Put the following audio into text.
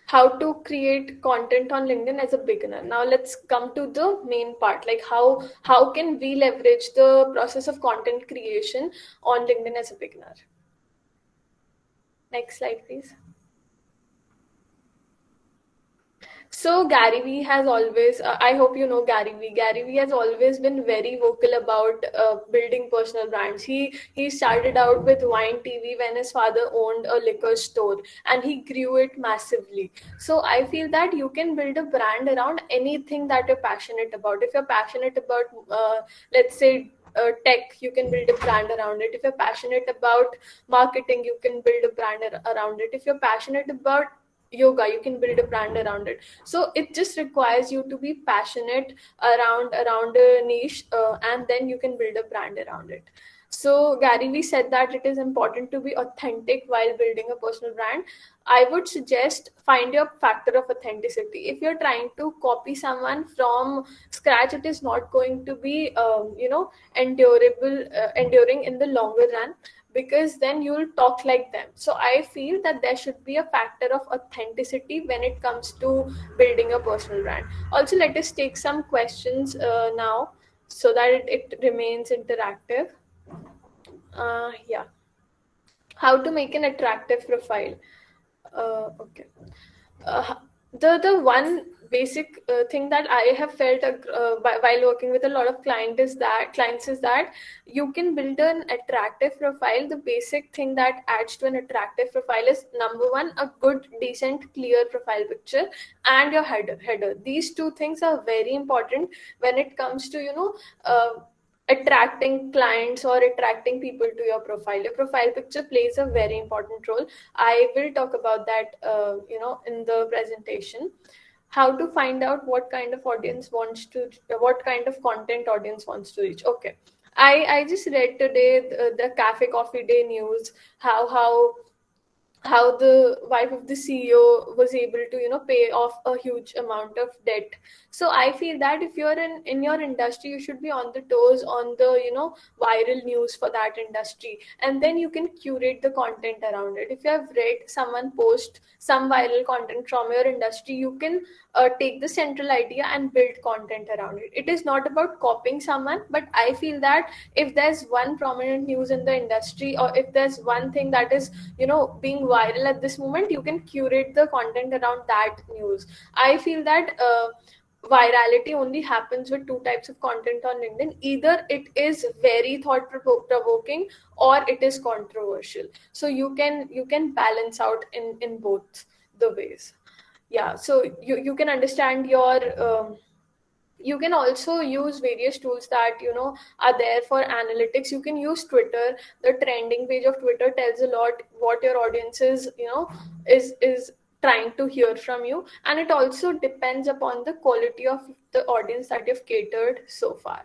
how to create content on LinkedIn as a beginner. Now let's come to the main part, like how can we leverage the process of content creation on LinkedIn as a beginner. Next slide, please. So Gary Vee has always, I hope you know Gary Vee. Gary Vee has always been very vocal about building personal brands. He started out with Wine TV when his father owned a liquor store, and he grew it massively. So I feel that you can build a brand around anything that you're passionate about. If you're passionate about, let's say, tech, you can build a brand around it. If you're passionate about marketing, you can build a brand around it. If you're passionate about yoga, you can build a brand around it. So it just requires you to be passionate around a niche, and then you can build a brand around it. So Gary Vee said that it is important to be authentic while building a personal brand. I would suggest find your factor of authenticity. If you're trying to copy someone from scratch, it is not going to be enduring in the longer run, because then you'll talk like them. So I feel that there should be a factor of authenticity when it comes to building a personal brand. Also, let us take some questions now, so that it remains interactive. Yeah. How to make an attractive profile. Okay. uh, the one basic thing that I have felt while working with a lot of clients is that you can build an attractive profile. The basic thing that adds to an attractive profile is, number one, a good, decent, clear profile picture, and your header. These two things are very important when it comes to attracting clients or attracting people to your profile. Your profile picture plays a very important role. I will talk about that in the presentation. How to find out what kind of audience wants to, what kind of content audience wants to reach. Okay, I just read today the cafe coffee day news, how the wife of the CEO was able to pay off a huge amount of debt. So I feel that if you're in your industry, you should be on the toes on the viral news for that industry, and then you can curate the content around it. If you have read someone post some viral content from your industry, you can take the central idea and build content around it. It is not about copying someone, but I feel that if there's one prominent news in the industry, or if there's one thing that is being viral at this moment, you can curate the content around that news. I feel that virality only happens with two types of content on LinkedIn. Either it is very thought provoking, or it is controversial. So you can balance out in both the ways. Yeah, so you can understand your you can also use various tools that are there for analytics. You can use Twitter. The trending page of Twitter tells a lot what your audience is trying to hear from you, and it also depends upon the quality of the audience that you've catered so far.